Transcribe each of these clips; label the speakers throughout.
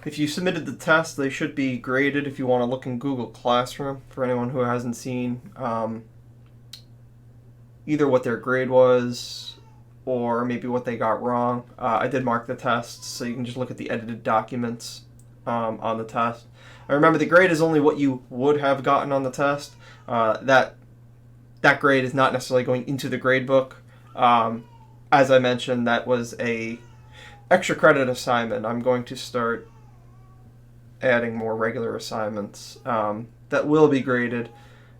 Speaker 1: If you submitted the test, they should be graded. If you want to look in Google Classroom, for anyone who hasn't seen either what their grade was or maybe what they got wrong. I did mark the tests, so you can just look at the edited documents on the test. I remember the grade is only what you would have gotten on the test. That grade is not necessarily going into the grade book. As I mentioned, that was a extra credit assignment. I'm going to start adding more regular assignments that will be graded.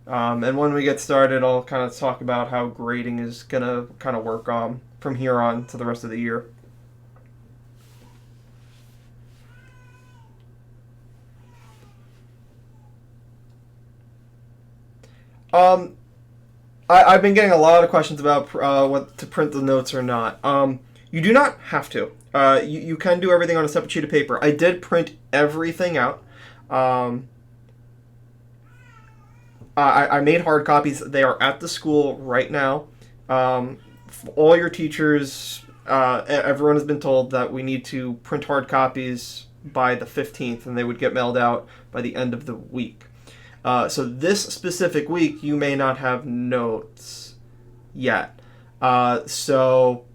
Speaker 1: And when we get started, I'll kind of talk about how grading is going to kind of work on from here on to the rest of the year. Um, I've been getting a lot of questions about what to print the notes or not. You do not have to. You can do everything on a separate sheet of paper. I did print everything out. Um, I made hard copies. They are at the school right now. All your teachers, everyone has been told that we need to print hard copies by the 15th, and they would get mailed out by the end of the week. So this specific week, you may not have notes yet. So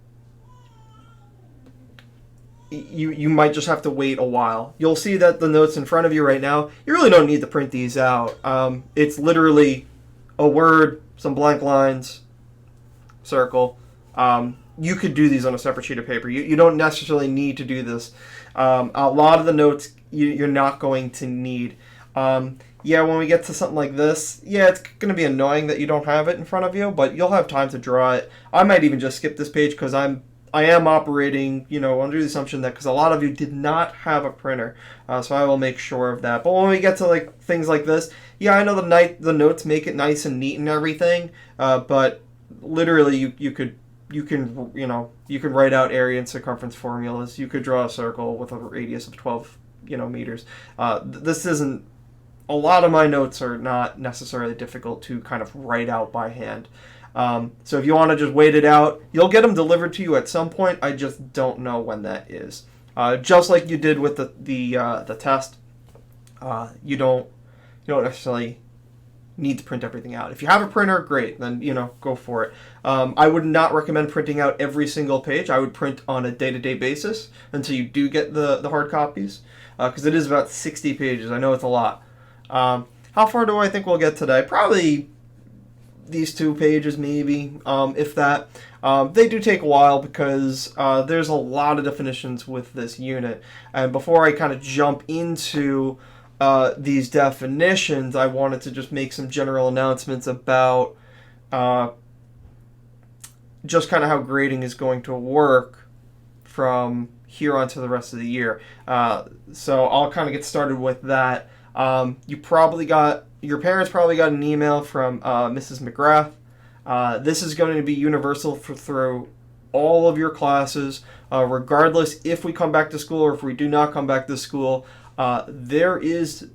Speaker 1: you might just have to wait a while. You'll see that the notes in front of you right now, you really don't need to print these out. It's literally a word, some blank lines, circle. You could do these on a separate sheet of paper. You don't necessarily need to do this. A lot of the notes you're not going to need. Yeah, when we get to something like this, yeah, it's going to be annoying that you don't have it in front of you, but you'll have time to draw it. I might even just skip this page because I am operating, under the assumption that because a lot of you did not have a printer, so I will make sure of that. But when we get to like things like this, yeah, I know the notes make it nice and neat and everything, but literally you can write out area and circumference formulas. You could draw a circle with a radius of 12 meters. This isn't. A lot of my notes are not necessarily difficult to kind of write out by hand. So if you want to just wait it out, you'll get them delivered to you at some point. I just don't know when that is. Just like you did with the test, you don't necessarily need to print everything out. If you have a printer, great, then go for it. I would not recommend printing out every single page. I would print on a day-to-day basis until you do get the hard copies, because it is about 60 pages. I know it's a lot. How far do I think we'll get today? Probably these 2 pages, maybe, if that. They do take a while because there's a lot of definitions with this unit. And before I kind of jump into these definitions, I wanted to just make some general announcements about just kind of how grading is going to work from here on to the rest of the year. So I'll kind of get started with that. Your parents probably got an email from Mrs. McGrath. This is going to be universal through all of your classes, regardless if we come back to school or if we do not come back to school. There is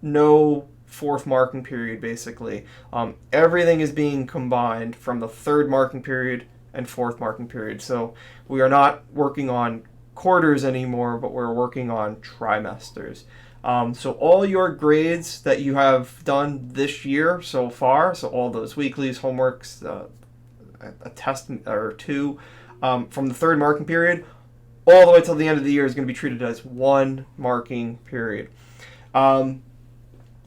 Speaker 1: no fourth marking period, basically. Everything is being combined from the third marking period and fourth marking period. So we are not working on quarters anymore, but we're working on trimesters. So all your grades that you have done this year so far, so all those weeklies, homeworks, a test or two, from the third marking period, all the way till the end of the year is going to be treated as one marking period.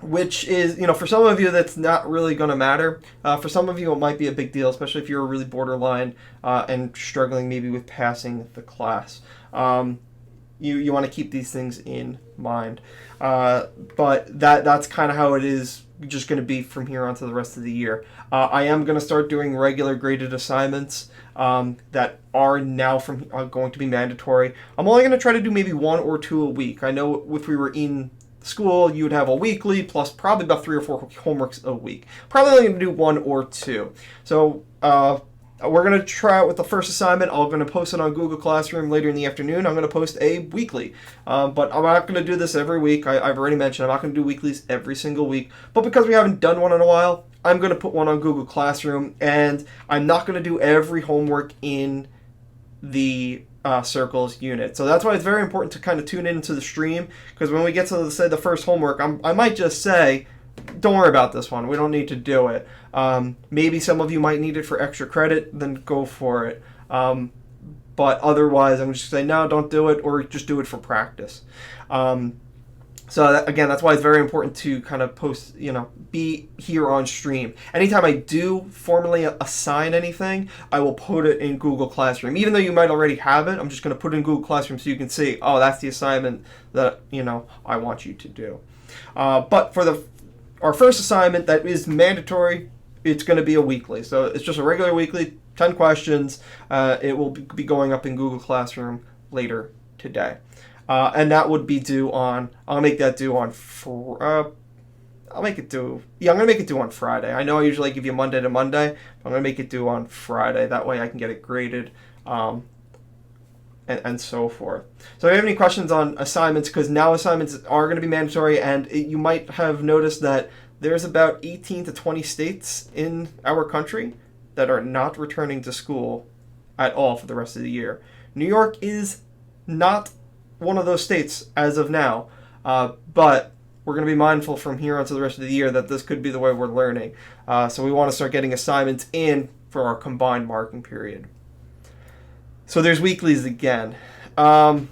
Speaker 1: Which is, for some of you that's not really going to matter. For some of you it might be a big deal, especially if you're really borderline and struggling maybe with passing the class. You want to keep these things in mind. But that's kind of how it is just going to be from here on to the rest of the year. I am going to start doing regular graded assignments that are now going to be mandatory. I'm only going to try to do maybe 1 or 2 a week. I know if we were in school, you would have a weekly plus probably about 3 or 4 homeworks a week. Probably only going to do 1 or 2. So we're going to try out with the first assignment. I'm going to post it on Google Classroom later in the afternoon. I'm going to post a weekly. But I'm not going to do this every week. I've already mentioned I'm not going to do weeklies every single week. But because we haven't done one in a while, I'm going to put one on Google Classroom. And I'm not going to do every homework in the circles unit. So that's why it's very important to kind of tune into the stream, because when we get to, say, the first homework, I might just say, don't worry about this one. We don't need to do it. Maybe some of you might need it for extra credit, then go for it. But otherwise, I'm just going to say, no, don't do it, or just do it for practice. Again, that's why it's very important to kind of post, be here on stream. Anytime I do formally assign anything, I will put it in Google Classroom. Even though you might already have it, I'm just going to put it in Google Classroom so you can see, oh, that's the assignment that, I want you to do. But for our first assignment that is mandatory, it's going to be a weekly. So it's just a regular weekly, 10 questions. It will be going up in Google Classroom later today. And that would be due on, I'll make that due on, I'm going to make it due on Friday. I know I usually give you Monday to Monday, but I'm going to make it due on Friday. That way I can get it graded, and so forth. So if you have any questions on assignments, because now assignments are going to be mandatory, and you might have noticed that there's about 18 to 20 states in our country that are not returning to school at all for the rest of the year. New York is not one of those states as of now, but we're going to be mindful from here on to the rest of the year that this could be the way we're learning. So we want to start getting assignments in for our combined marking period. So there's weeklies again. Sort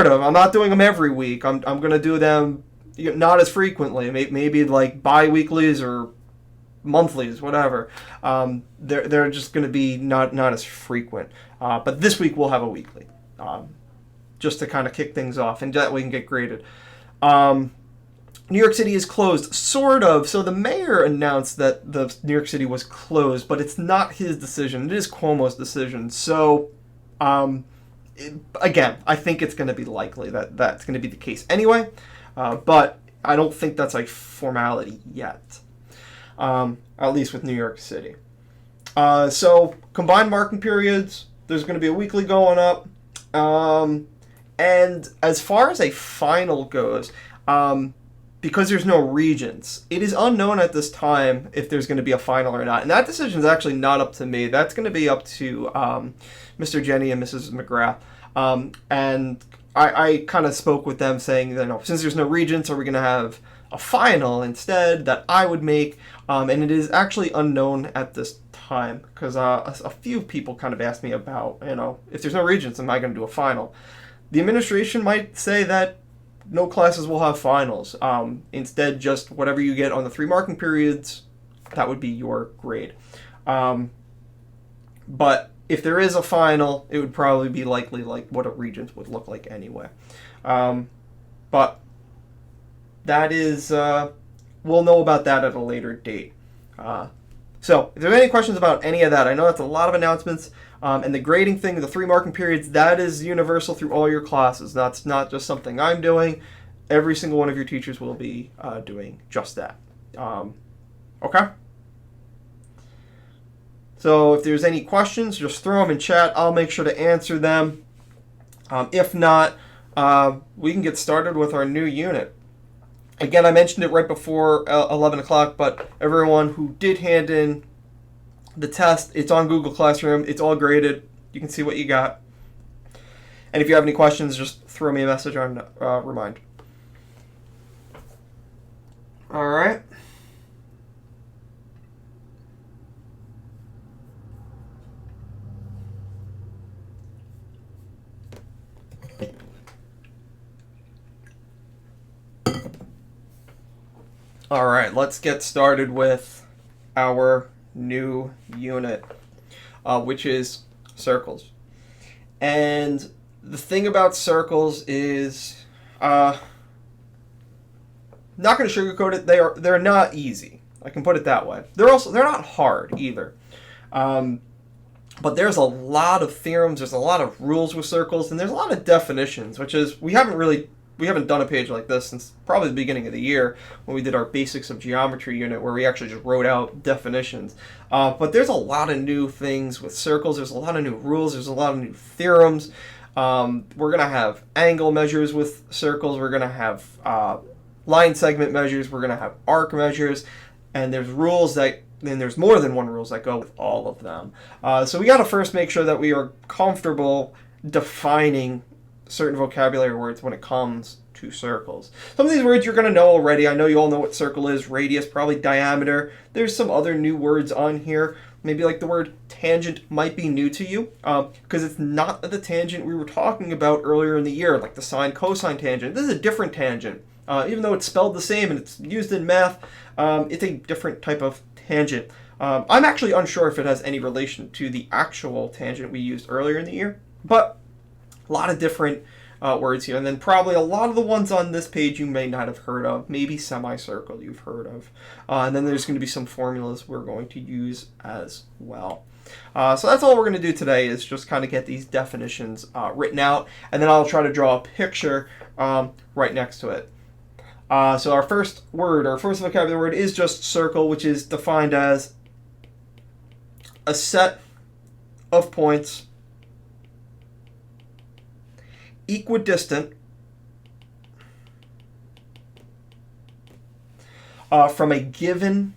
Speaker 1: of. I'm not doing them every week. I'm going to do them not as frequently. Maybe like bi-weeklies or monthlies, whatever. They're just going to be not as frequent. But this week we'll have a weekly, just to kind of kick things off, and that way we can get graded. New York City is closed, sort of. So the mayor announced that the New York City was closed, but it's not his decision. It is Cuomo's decision. So, again, I think it's going to be likely that that's going to be the case anyway. But I don't think that's a formality yet, at least with New York City. So combined marking periods, there's going to be a weekly going up. And as far as a final goes, because there's no regents, it is unknown at this time if there's going to be a final or not. And that decision is actually not up to me. That's going to be up to Mr. Jenny and Mrs. McGrath. And I kind of spoke with them saying that, since there's no regents, are we going to have a final instead that I would make? And it is actually unknown at this time, because a few people kind of asked me about, if there's no regents, am I going to do a final? The administration might say that no classes will have finals. Instead, just whatever you get on the 3 marking periods, that would be your grade. But if there is a final, it would probably be likely like what a regent would look like anyway. But that is, we'll know about that at a later date. So if there's any questions about any of that, I know that's a lot of announcements. And the grading thing, the 3 marking periods, that is universal through all your classes. That's not just something I'm doing. Every single one of your teachers will be doing just that. Okay? So if there's any questions, just throw them in chat. I'll make sure to answer them. If not, we can get started with our new unit. Again, I mentioned it right before 11 o'clock, but everyone who did hand in the test, it's on Google Classroom. It's all graded. You can see what you got. And if you have any questions, just throw me a message on Remind. All right. All right, let's get started with our new unit, which is circles. And the thing about circles is, not going to sugarcoat it. They're not easy. I can put it that way. They're not hard either. But there's a lot of theorems. There's a lot of rules with circles, and there's a lot of definitions, which is we haven't done a page like this since probably the beginning of the year when we did our Basics of Geometry unit, where we actually just wrote out definitions. But there's a lot of new things with circles. There's a lot of new rules. There's a lot of new theorems. We're going to have angle measures with circles. We're going to have line segment measures. We're going to have arc measures. And there's rules that then there's more than one rules that go with all of them. So we got to first make sure that we are comfortable defining certain vocabulary words when it comes to circles. Some of these words you're going to know already. I know you all know what circle is, radius, probably diameter. There's some other new words on here. Maybe like the word tangent might be new to you because it's not the tangent we were talking about earlier in the year, like the sine cosine tangent. This is a different tangent. Even though it's spelled the same and it's used in math, it's a different type of tangent. I'm actually unsure if it has any relation to the actual tangent we used earlier in the year, but a lot of different words here. And then probably a lot of the ones on this page you may not have heard of, maybe semicircle you've heard of. And then there's going to be some formulas we're going to use as well. So that's all we're going to do today is just kind of get these definitions written out, and then I'll try to draw a picture right next to it. So our first vocabulary word is just circle, which is defined as a set of points equidistant from a given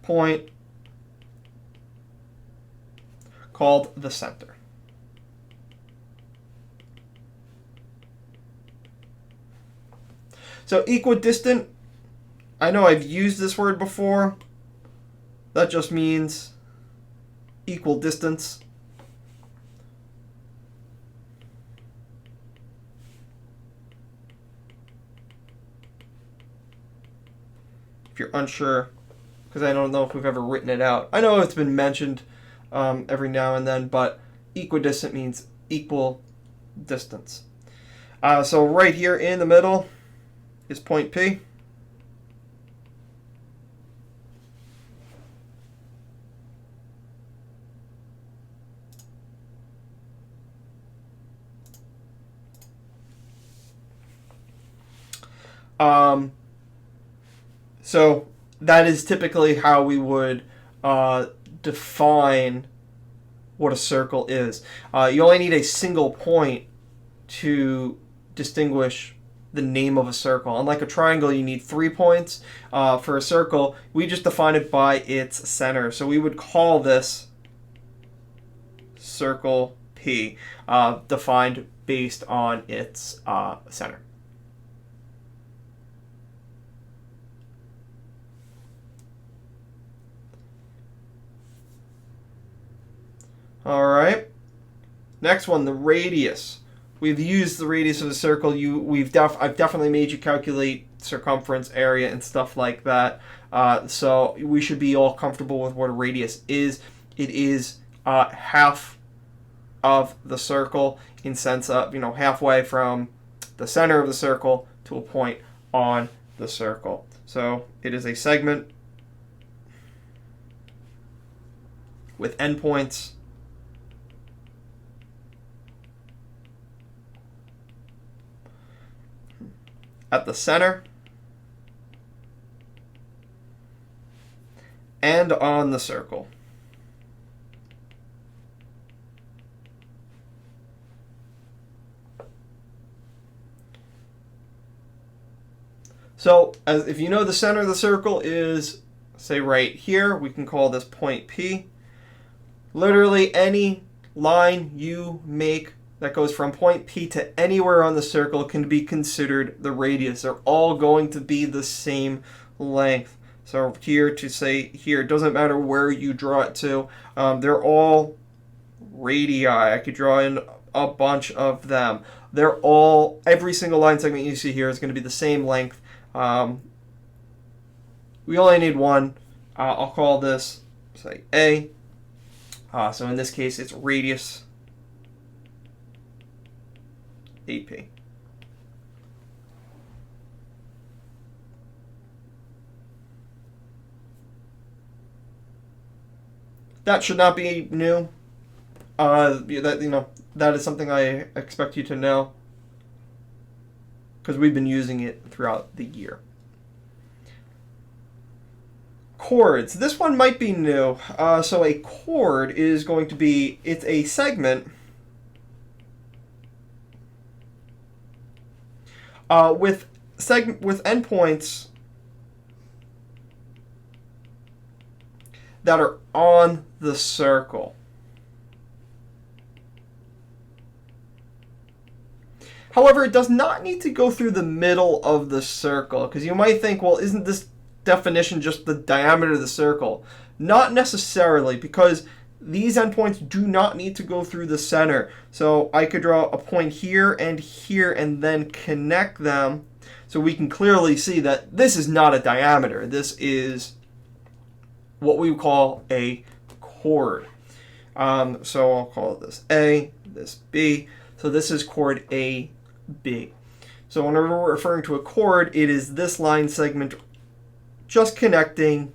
Speaker 1: point called the center. So equidistant, I know I've used this word before. That just means equal distance. If you're unsure, because I don't know if we've ever written it out. I know it's been mentioned every now and then, but equidistant means equal distance. So right here in the middle is point P. So that is typically how we would define what a circle is. You only need a single point to distinguish the name of a circle. Unlike a triangle, you need 3 points. For a circle, we just define it by its center. So we would call this circle P, defined based on its center. All right. Next one, the radius. We've used the radius of a circle. I've definitely made you calculate circumference, area, and stuff like that. So we should be all comfortable with what a radius is. It is half of the circle in sense of, halfway from the center of the circle to a point on the circle. So it is a segment with endpoints at the center and on the circle. So if you know the center of the circle is, say, right here, we can call this point P. Literally any line you make that goes from point P to anywhere on the circle can be considered the radius. They're all going to be the same length. So here to say here, it doesn't matter where you draw it to. They're all radii. I could draw in a bunch of them. Every single line segment you see here is going to be the same length. We only need one. I'll call this, say, A. So in this case, it's radius AP. That should not be new. That is something I expect you to know because we've been using it throughout the year. Chords. This one might be new. So a chord is going to be, it's a segment with with endpoints that are on the circle. However, it does not need to go through the middle of the circle, because you might think, well, isn't this definition just the diameter of the circle? Not necessarily, because these endpoints do not need to go through the center. So I could draw a point here and then connect them so we can clearly see that this is not a diameter. This is what we would call a chord. So I'll call this A, this B. So this is chord AB. So whenever we're referring to a chord, it is this line segment just connecting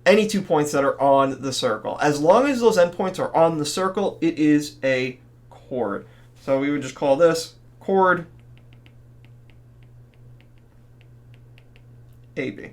Speaker 1: any 2 points that are on the circle. As long as those endpoints are on the circle, it is a chord. So we would just call this chord AB.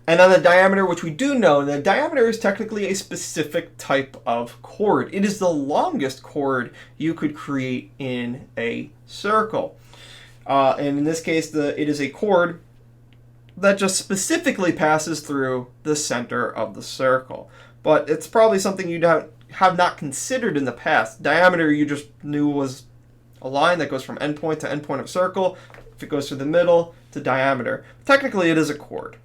Speaker 1: And then the diameter, which we do know, the diameter is technically a specific type of chord. It is the longest chord you could create in a circle. And in this case, it is a chord that just specifically passes through the center of the circle. But it's probably something you'd have not considered in the past. Diameter you just knew was a line that goes from endpoint to endpoint of circle. If it goes through the middle, to diameter. Technically, it is a chord.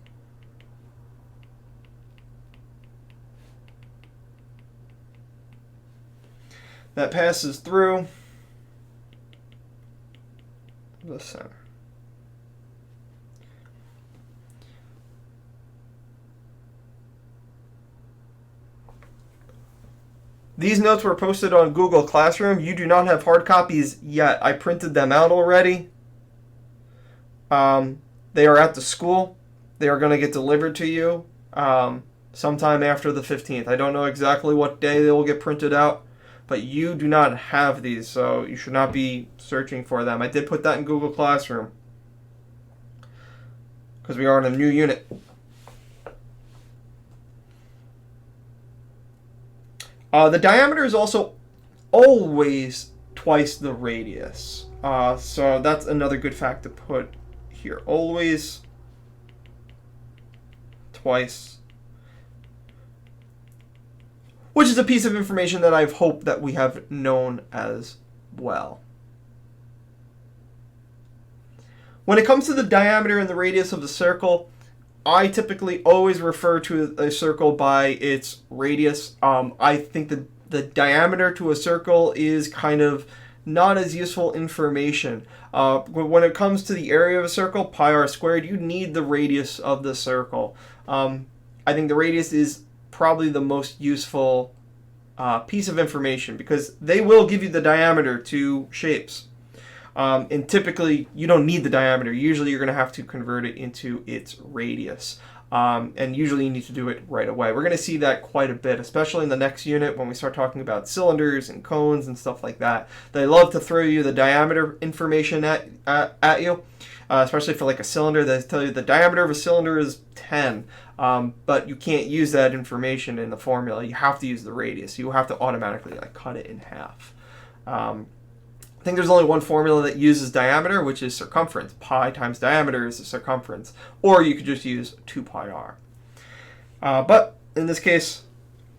Speaker 1: That passes through the center. These notes were posted on Google Classroom. You do not have hard copies yet. I printed them out already. They are at the school. They are going to get delivered to you sometime after the 15th. I don't know exactly what day they will get printed out. But you do not have these, so you should not be searching for them. I did put that in Google Classroom because we are in a new unit. The diameter is also always twice the radius. So that's another good fact to put here. Always twice. Which is a piece of information that I've hoped that we have known as well. When it comes to the diameter and the radius of the circle, I typically always refer to a circle by its radius. I think that the diameter to a circle is kind of not as useful information. When it comes to the area of a circle, pi r squared, you need the radius of the circle. I think the radius is probably the most useful piece of information because they will give you the diameter to shapes. And typically, you don't need the diameter. Usually, you're going to have to convert it into its radius. And usually, you need to do it right away. We're going to see that quite a bit, especially in the next unit when we start talking about cylinders and cones and stuff like that. They love to throw you the diameter information at you, especially for like a cylinder. They tell you the diameter of a cylinder is 10. But you can't use that information in the formula. You have to use the radius. You have to automatically cut it in half. I think there's only one formula that uses diameter, which is circumference. Pi times diameter is the circumference. Or you could just use 2 pi r. But in this case,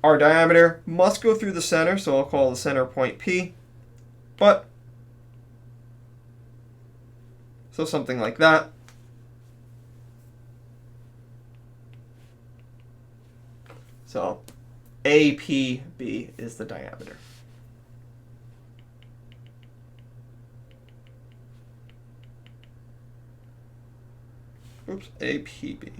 Speaker 1: our diameter must go through the center, so I'll call the center point P. But, so something like that. So APB is the diameter. Oops, APB.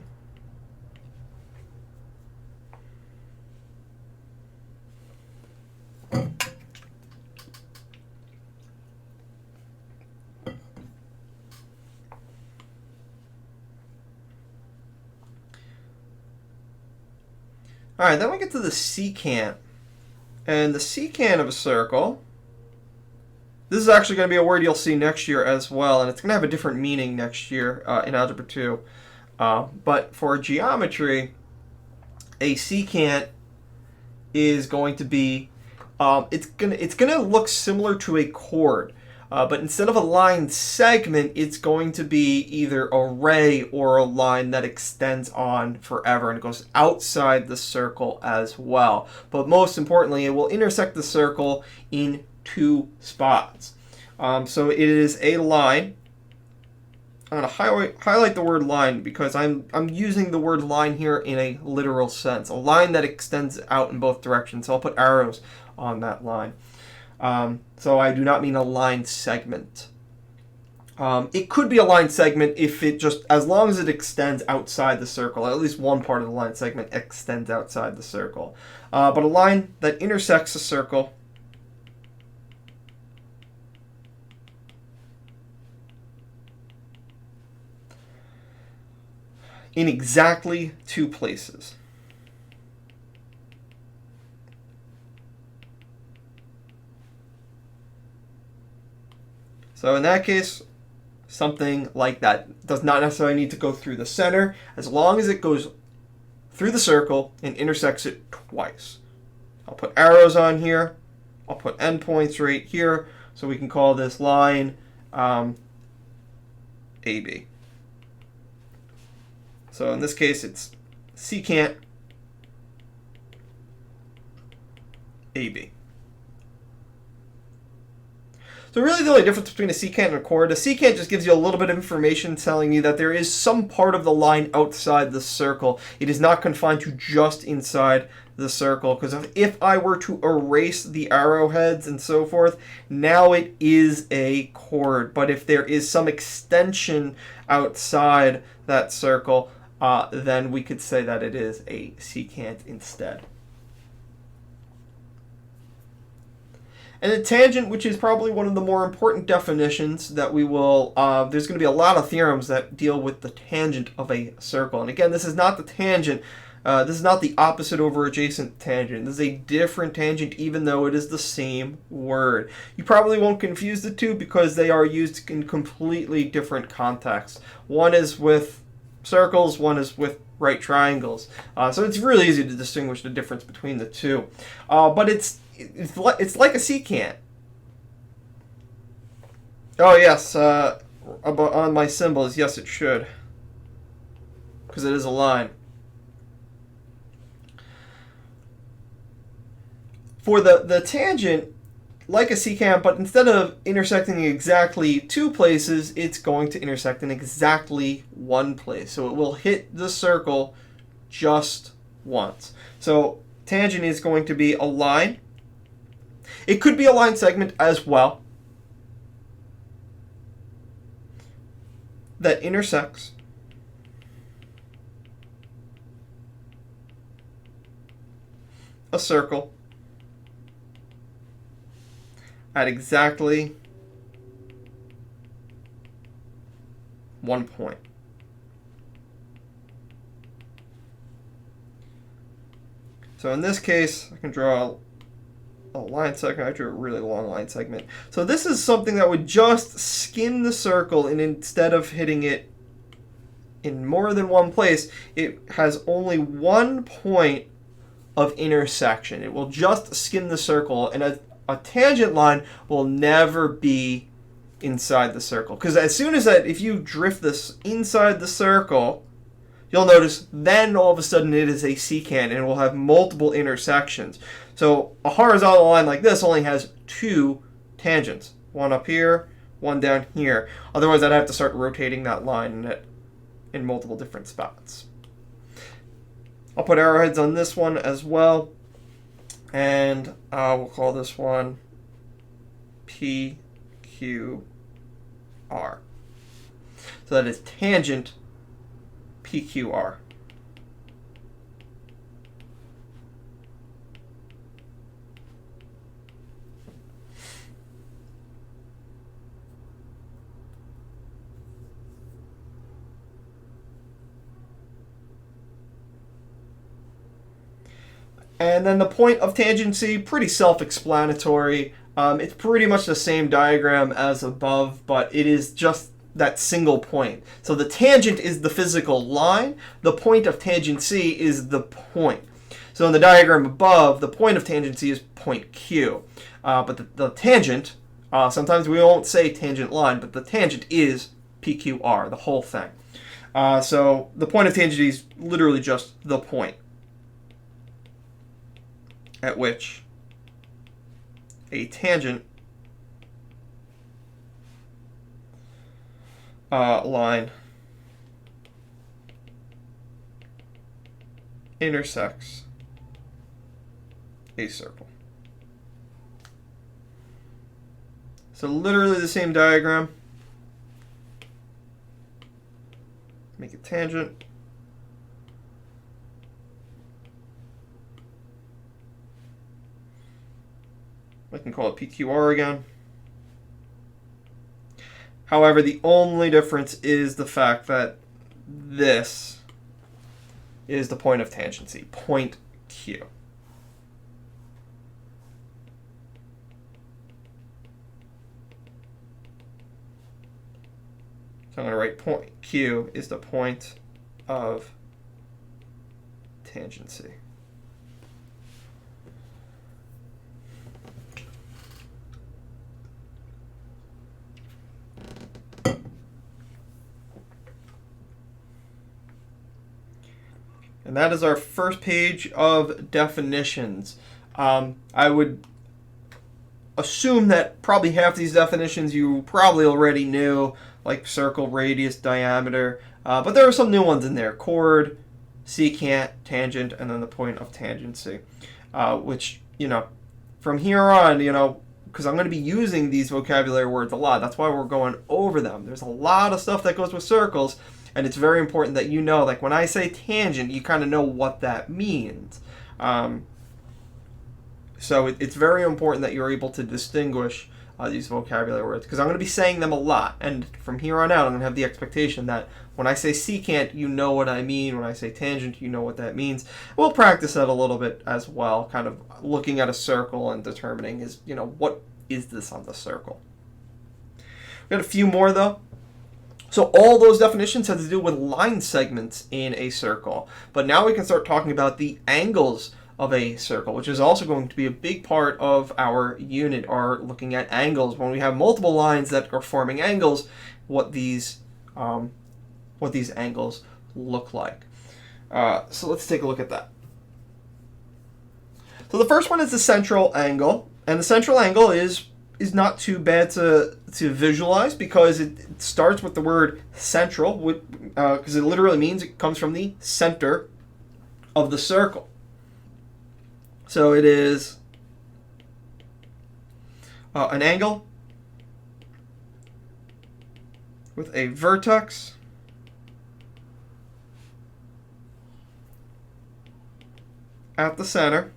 Speaker 1: All right, then we get to the secant. And the secant of a circle This is actually going to be a word you'll see next year as well, and it's going to have a different meaning next year in Algebra 2. But for geometry, a secant is going to be, it's gonna look similar to a chord, but instead of a line segment, it's going to be either a ray or a line that extends on forever and goes outside the circle as well. But most importantly, it will intersect the circle in 2 spots. So it is a line. I'm going to highlight the word line because I'm using the word line here in a literal sense. A line that extends out in both directions. So I'll put arrows on that line. So I do not mean a line segment. It could be a line segment if it just, as long as it extends outside the circle. At least one part of the line segment extends outside the circle. But a line that intersects a circle in exactly 2 places. So in that case, something like that does not necessarily need to go through the center, as long as it goes through the circle and intersects it twice. I'll put arrows on here. I'll put endpoints right here, so we can call this line AB. So in this case, it's secant AB. So really the only difference between a secant and a chord, a secant just gives you a little bit of information telling you that there is some part of the line outside the circle. It is not confined to just inside the circle, because if I were to erase the arrowheads and so forth, now it is a chord. But if there is some extension outside that circle, then we could say that it is a secant instead. And a tangent, which is probably one of the more important definitions that we will, there's going to be a lot of theorems that deal with the tangent of a circle. And again, this is not the tangent, this is not the opposite over adjacent tangent. This is a different tangent, even though it is the same word. You probably won't confuse the two because they are used in completely different contexts. One is with circles, one is with right triangles. So it's really easy to distinguish the difference between the two. But it's like a secant. Oh yes, on my symbols, yes it should, because it is a line. For the tangent, like a secant, but instead of intersecting in exactly 2 places, it's going to intersect in exactly 1 place. So it will hit the circle just once. So tangent is going to be a line. It could be a line segment as well that intersects a circle at exactly 1 point. So in this case, I can draw a line segment. I drew a really long line segment. So this is something that would just skim the circle, and instead of hitting it in more than 1 place, it has only 1 point of intersection. It will just skim the circle, and a tangent line will never be inside the circle. Because as soon as that, if you drift this inside the circle, you'll notice then all of a sudden it is a secant and it will have multiple intersections. So a horizontal line like this only has 2 tangents. One up here, one down here. Otherwise I'd have to start rotating that line in multiple different spots. I'll put arrowheads on this one as well. And we'll call this one PQR. So that is tangent PQR. And then the point of tangency, pretty self-explanatory. It's pretty much the same diagram as above, but it is just that single point. So the tangent is the physical line. The point of tangent C is the point. So in the diagram above, the point of tangent C is point Q. But the tangent, sometimes we won't say tangent line, but the tangent is PQR, the whole thing. So the point of tangent is literally just the point at which a tangent line intersects a circle. So literally the same diagram. Make a tangent. I can call it PQR again. However, the only difference is the fact that this is the point of tangent C, point Q. So I'm going to write point Q is the point of tangent C. And that is our first page of definitions. I would assume that probably half these definitions you probably already knew, like circle, radius, diameter. But there are some new ones in there. Chord, secant, tangent, and then the point of tangency. Which, from here on, because I'm going to be using these vocabulary words a lot. That's why we're going over them. There's a lot of stuff that goes with circles. And it's very important that you know, like when I say tangent, you kind of know what that means. So it's very important that you're able to distinguish these vocabulary words, because I'm going to be saying them a lot. And from here on out, I'm going to have the expectation that when I say secant, you know what I mean. When I say tangent, you know what that means. We'll practice that a little bit as well, kind of looking at a circle and determining what is this on the circle. We got a few more, though. So all those definitions have to do with line segments in a circle. But now we can start talking about the angles of a circle, which is also going to be a big part of our unit, or looking at angles. When we have multiple lines that are forming angles, what these angles look like. So let's take a look at that. So the first one is the central angle. And the central angle is not too bad to visualize, because it starts with the word central, because it literally means it comes from the center of the circle. So it is an angle with a vertex at the center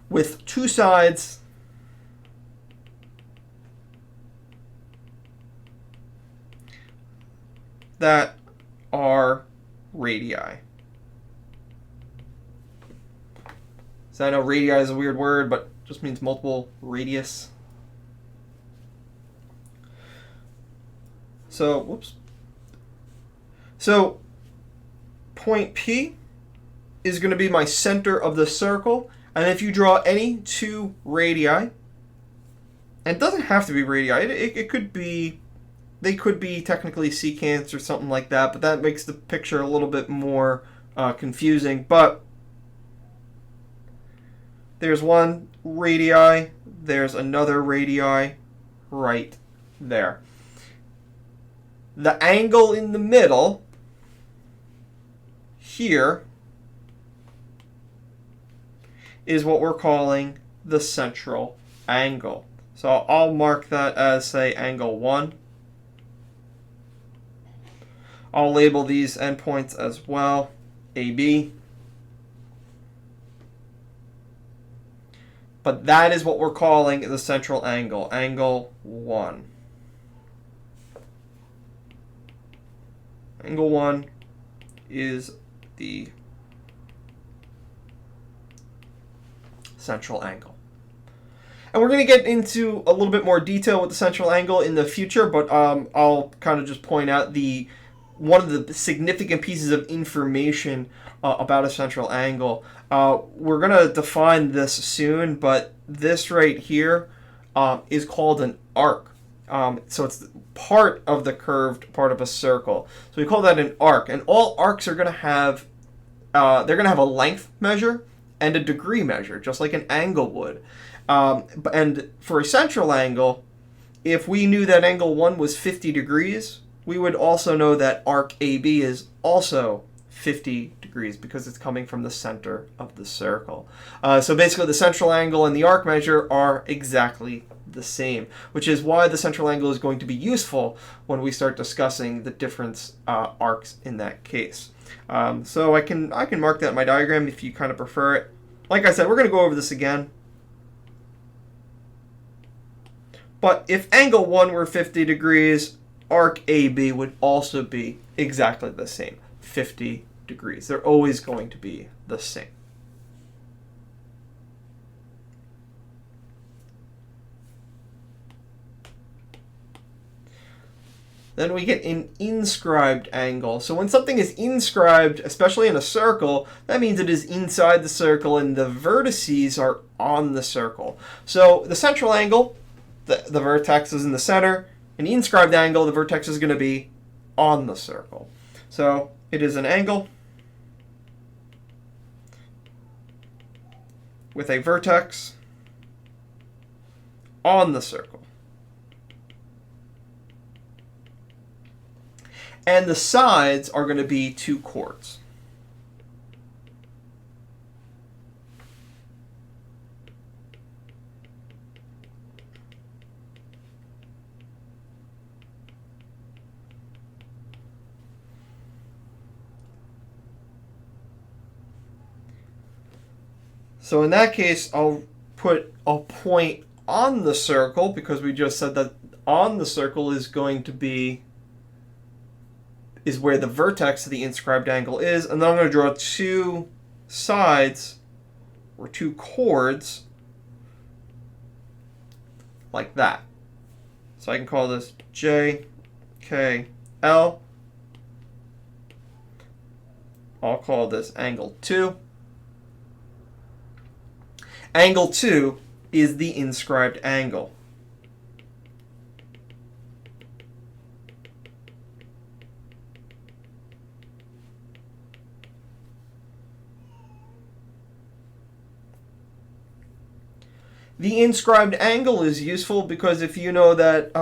Speaker 1: with two sides that are radii. So I know radii is a weird word, but it just means multiple radius. So point P is going to be my center of the circle. And if you draw any two radii, and it doesn't have to be radii, it could be, they could be technically secants or something like that, but that makes the picture a little bit more confusing. But there's one radii, there's another radii right there. The angle in the middle here is what we're calling the central angle. So I'll mark that as, say, angle 1. I'll label these endpoints as well, AB. But that is what we're calling the central angle, angle 1. Angle 1 is the central angle. And we're going to get into a little bit more detail with the central angle in the future, but I'll kind of just point out one of the significant pieces of information about a central angle. We're going to define this soon, but this right here is called an arc. So it's part of the curved part of a circle. So we call that an arc. And all arcs are going to have they're going to have a length measure and a degree measure, just like an angle would. And for a central angle, if we knew that angle 1 was 50 degrees, we would also know that arc AB is also 50 degrees because it's coming from the center of the circle. So basically the central angle and the arc measure are exactly the same, which is why the central angle is going to be useful when we start discussing the different arcs in that case. So I can mark that in my diagram if you kind of prefer it. Like I said, we're going to go over this again. But if angle 1 were 50 degrees, arc AB would also be exactly the same, 50 degrees. They're always going to be the same. Then we get an inscribed angle. So when something is inscribed, especially in a circle, that means it is inside the circle and the vertices are on the circle. So the central angle, the vertex is in the center. An inscribed angle, the vertex is going to be on the circle. So it is an angle with a vertex on the circle. And the sides are going to be 2 chords. So in that case, I'll put a point on the circle because we just said that on the circle is going to be where the vertex of the inscribed angle is, and then I'm going to draw 2 sides or 2 chords like that. So I can call this J, K, L. I'll call this angle 2. Angle 2 is the inscribed angle. The inscribed angle is useful because if you know that,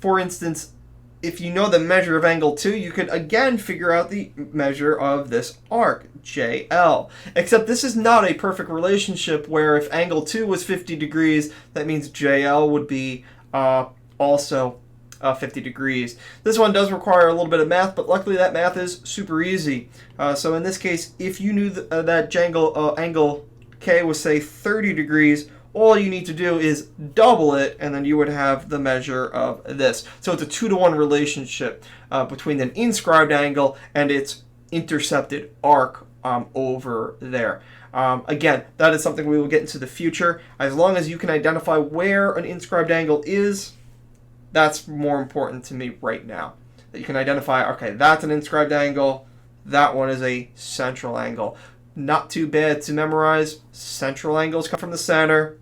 Speaker 1: for instance, if you know the measure of angle 2, you could again figure out the measure of this arc, JL. Except this is not a perfect relationship where if angle 2 was 50 degrees, that means JL would be also 50 degrees. This one does require a little bit of math, but luckily that math is super easy. So in this case, if you knew that angle K was, say, 30 degrees, all you need to do is double it, and then you would have the measure of this. So it's a 2-to-1 relationship between an inscribed angle and its intercepted arc over there. Again, that is something we will get into the future. As long as you can identify where an inscribed angle is, that's more important to me right now. That you can identify, okay, that's an inscribed angle, that one is a central angle. Not too bad to memorize. Central angles come from the center.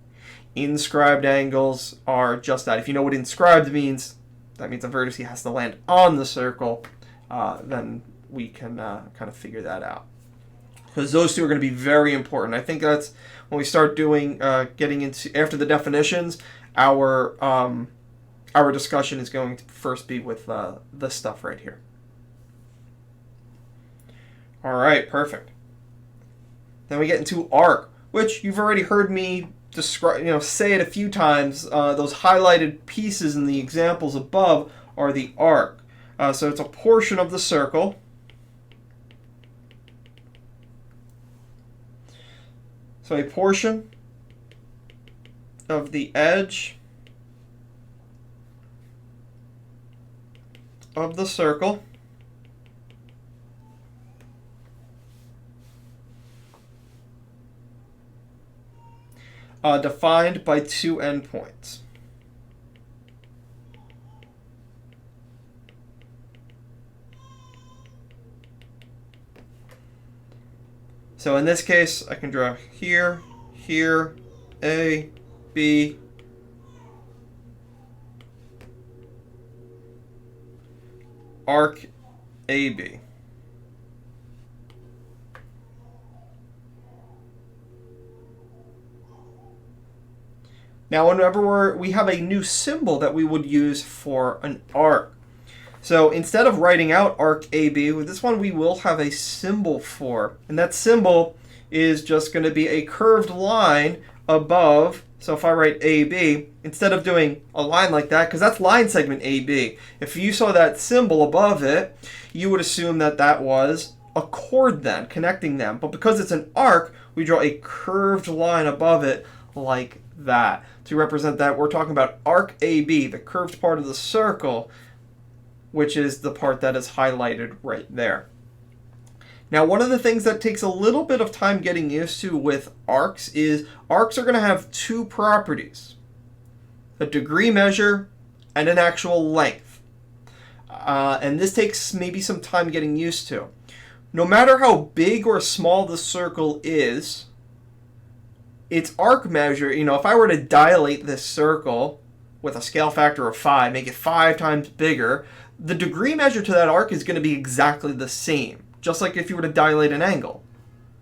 Speaker 1: Inscribed angles are just that. If you know what inscribed means, that means the vertex has to land on the circle. Then we can kind of figure that out. Because those two are going to be very important. I think that's when we start doing, getting into, after the definitions, our discussion is going to first be with this stuff right here. All right, perfect. Then we get into arc, which you've already heard me describe, say it a few times. Those highlighted pieces in the examples above are the arc. So it's a portion of the circle. So a portion of the edge of the circle defined by two endpoints. So in this case, I can draw here, here, A, B, arc AB. Now, whenever we have a new symbol that we would use for an arc. So instead of writing out arc AB, with this one we will have a symbol for. And that symbol is just going to be a curved line above. So if I write AB, instead of doing a line like that, because that's line segment AB, if you saw that symbol above it, you would assume that that was a chord then, connecting them. But because it's an arc, we draw a curved line above it like that. To represent that, we're talking about arc AB, the curved part of the circle, which is the part that is highlighted right there. Now, one of the things that takes a little bit of time getting used to with arcs is arcs are going to have two properties: a degree measure and an actual length. And this takes maybe some time getting used to. No matter how big or small the circle is, its arc measure, if I were to dilate this circle with a scale factor of 5, make it 5 times bigger, the degree measure to that arc is going to be exactly the same. Just like if you were to dilate an angle.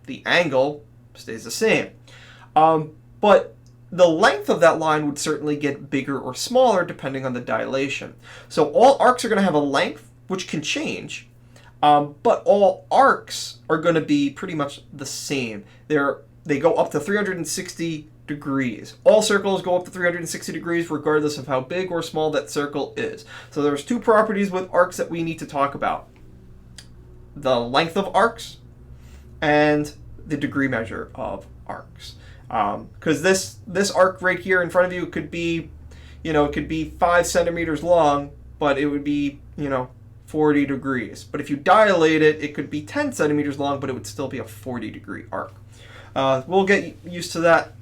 Speaker 1: The angle stays the same. But the length of that line would certainly get bigger or smaller depending on the dilation. So all arcs are going to have a length, which can change. But all arcs are going to be pretty much the same. They go up to 360 degrees. All circles go up to 360 degrees regardless of how big or small that circle is. So there's two properties with arcs that we need to talk about: the length of arcs and the degree measure of arcs. Because this arc right here in front of you could be, it could be 5 centimeters long, but it would be, 40 degrees. But if you dilate it, it could be 10 centimeters long, but it would still be a 40-degree arc. We'll get used to that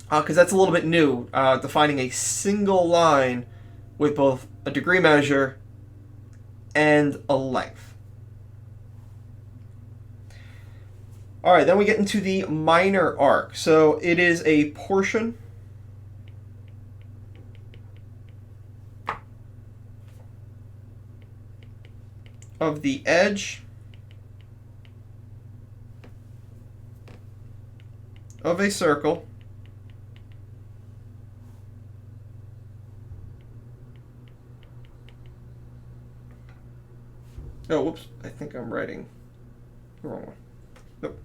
Speaker 1: because that's a little bit new, defining a single line with both a degree measure and a length. All right, then we get into the minor arc. So it is a portion of the edge of a circle Oh, whoops. I think I'm writing the wrong one. Nope.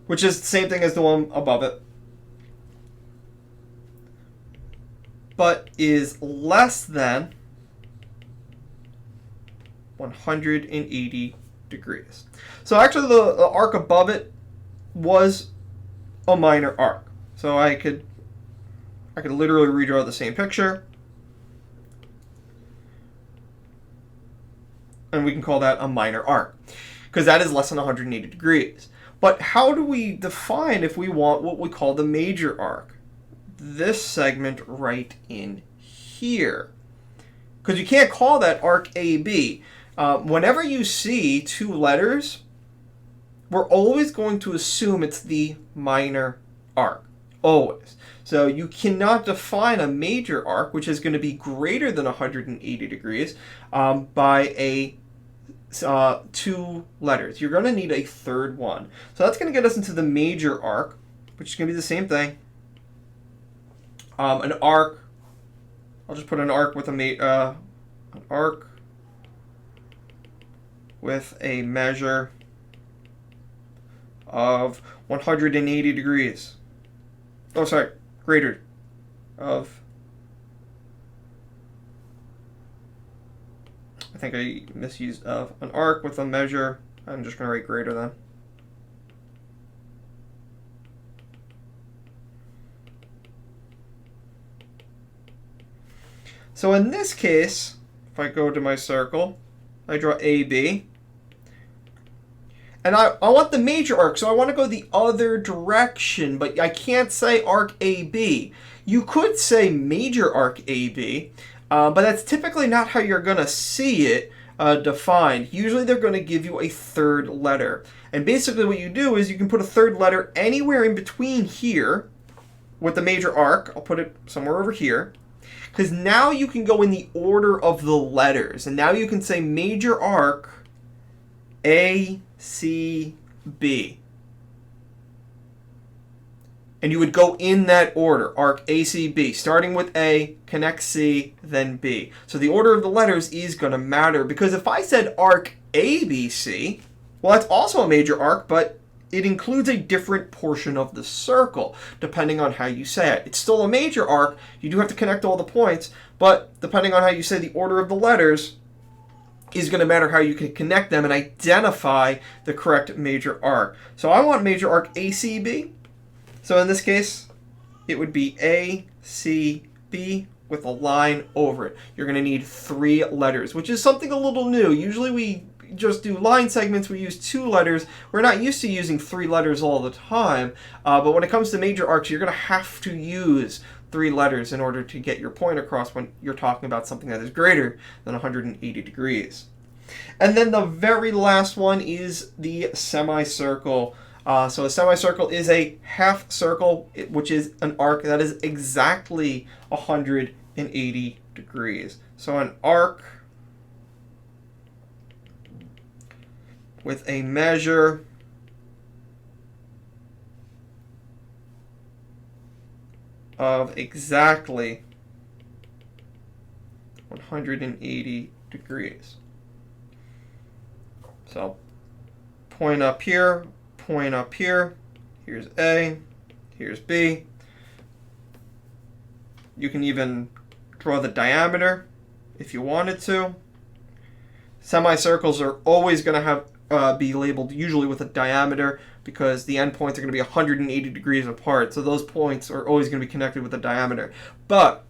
Speaker 1: Which is the same thing as the one above it, but is less than 180 degrees. So actually the arc above it was a minor arc. So I could literally redraw the same picture, and we can call that a minor arc because that is less than 180 degrees. But how do we define if we want what we call the major arc? This segment right in here. Because you can't call that arc AB. Whenever you see two letters, we're always going to assume it's the minor arc. Always. So you cannot define a major arc, which is going to be greater than 180 degrees, by two letters. You're going to need a third one. So that's going to get us into the major arc, which is going to be the same thing. An arc, I'll just put an arc with an arc with a measure of 180 degrees. Oh, sorry, greater of, I think I misused of, an arc with a measure, I'm just going to write greater than. So in this case, if I go to my circle, I draw AB. And I want the major arc, so I want to go the other direction, but I can't say arc AB. You could say major arc AB, but that's typically not how you're going to see it defined. Usually they're going to give you a third letter. And basically what you do is you can put a third letter anywhere in between here with the major arc. I'll put it somewhere over here. Because now you can go in the order of the letters. And now you can say major arc A, C, B. And you would go in that order, arc A, C, B, starting with A, connect C, then B. So the order of the letters is going to matter, because if I said arc A, B, C, well, that's also a major arc, but it includes a different portion of the circle, depending on how you say it. It's still a major arc. You do have to connect all the points, but depending on how you say the order of the letters is going to matter how you can connect them and identify the correct major arc. So I want major arc ACB. So in this case, it would be ACB with a line over it. You're going to need 3 letters, which is something a little new. Usually we just do line segments, we use 2 letters. We're not used to using 3 letters all the time, but when it comes to major arcs, you're going to have to use 3 letters in order to get your point across when you're talking about something that is greater than 180 degrees. And then the very last one is the semicircle. So a semicircle is a half circle, which is an arc that is exactly 180 degrees. So an arc with a measure of exactly 180 degrees. So point up here, point up here, here's A, here's B. You can even draw the diameter if you wanted to. Semicircles are always going to have be labeled usually with a diameter, because the endpoints are going to be 180 degrees apart. So those points are always going to be connected with a diameter. But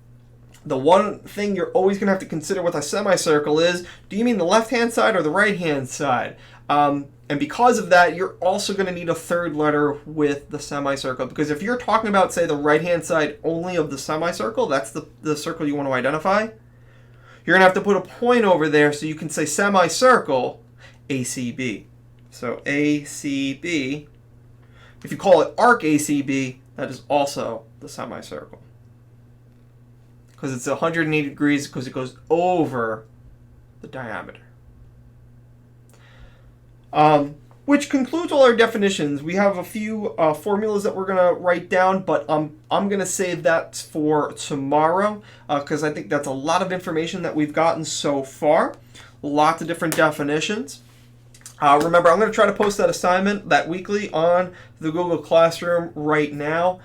Speaker 1: the one thing you're always going to have to consider with a semicircle is, do you mean the left-hand side or the right-hand side? And because of that, you're also going to need a third letter with the semicircle. Because if you're talking about, say, the right-hand side only of the semicircle, that's the circle you want to identify, you're going to have to put a point over there so you can say semicircle ACB. So ACB, if you call it arc ACB, that is also the semicircle. Because it's 180 degrees because it goes over the diameter. Which concludes all our definitions. We have a few formulas that we're going to write down, but I'm going to save that for tomorrow, because I think that's a lot of information that we've gotten so far. Lots of different definitions. Remember, I'm going to try to post that assignment, that weekly, on the Google Classroom right now.